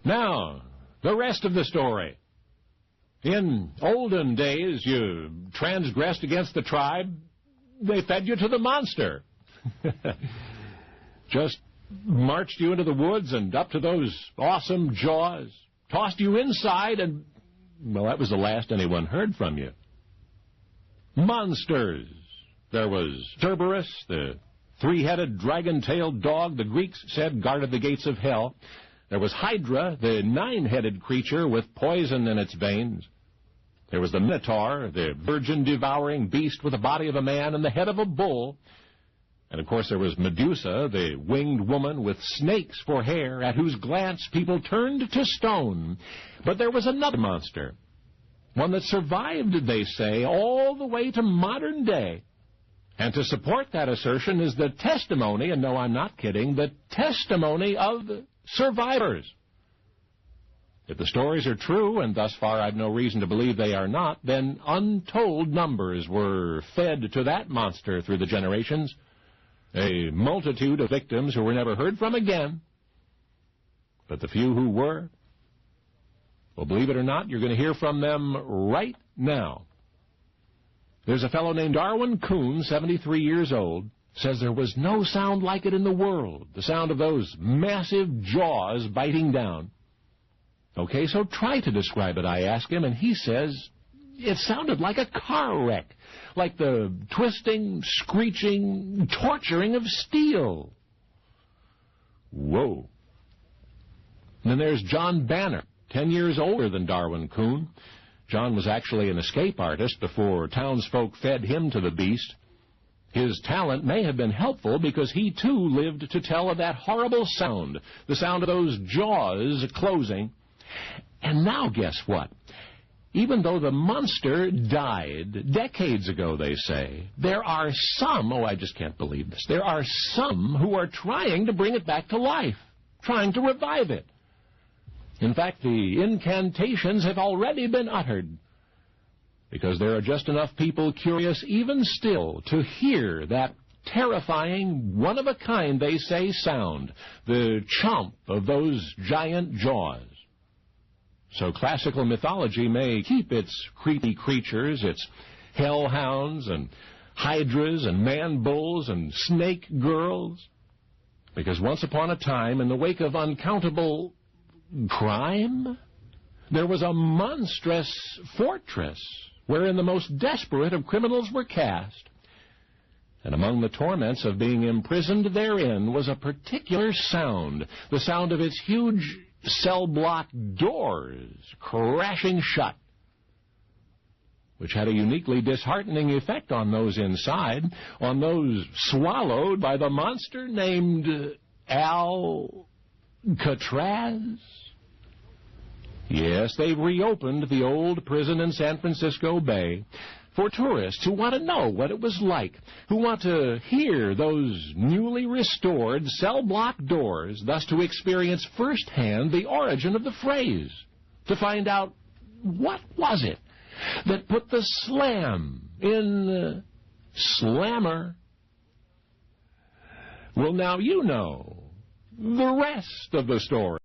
Now, the rest of the story. In olden days, you transgressed against the tribe, they fed you to the monster. Just marched you into the woods and up to those awesome jaws, tossed you inside, and, well, that was the last anyone heard from you. Monsters. There was Cerberus, the three-headed, dragon-tailed dog the Greeks said guarded the gates of hell. There was Hydra, the nine-headed creature with poison in its veins. There was the Minotaur, the virgin-devouring beast with the body of a man and the head of a bull. And, of course, there was Medusa, the winged woman with snakes for hair, at whose glance people turned to stone. But there was another monster, one that survived, they say, all the way to modern day. And to support that assertion is the testimony, and no, I'm not kidding, the testimony of survivors. If the stories are true, and thus far I've no reason to believe they are not, then untold numbers were fed to that monster through the generations. A multitude of victims who were never heard from again. But the few who were, well, believe it or not, you're going to hear from them right now. There's a fellow named Darwin Coon, 73 years old, says there was no sound like it in the world, the sound of those massive jaws biting down. Okay, so try to describe it, I ask him, and he says it sounded like a car wreck, like the twisting, screeching, torturing of steel. Whoa. And then there's John Banner, 10 years older than Darwin Coon. John was actually an escape artist before townsfolk fed him to the beast. His talent may have been helpful because he, too, lived to tell of that horrible sound, the sound of those jaws closing. And now, guess what? Even though the monster died decades ago, they say, there are some, oh, I just can't believe this, there are some who are trying to bring it back to life, trying to revive it. In fact, the incantations have already been uttered, because there are just enough people curious even still to hear that terrifying, one-of-a-kind, they say, sound, the chomp of those giant jaws. So classical mythology may keep its creepy creatures, its hellhounds and hydras and man-bulls and snake girls, because once upon a time, in the wake of uncountable crime, there was a monstrous fortress wherein the most desperate of criminals were cast. And among the torments of being imprisoned therein was a particular sound, the sound of its huge cell-block doors crashing shut, which had a uniquely disheartening effect on those inside, on those swallowed by the monster named Alcatraz. Yes, they've reopened the old prison in San Francisco Bay for tourists who want to know what it was like, who want to hear those newly restored cell-block doors, thus to experience firsthand the origin of the phrase, to find out what was it that put the slam in slammer. Well, now you know the rest of the story.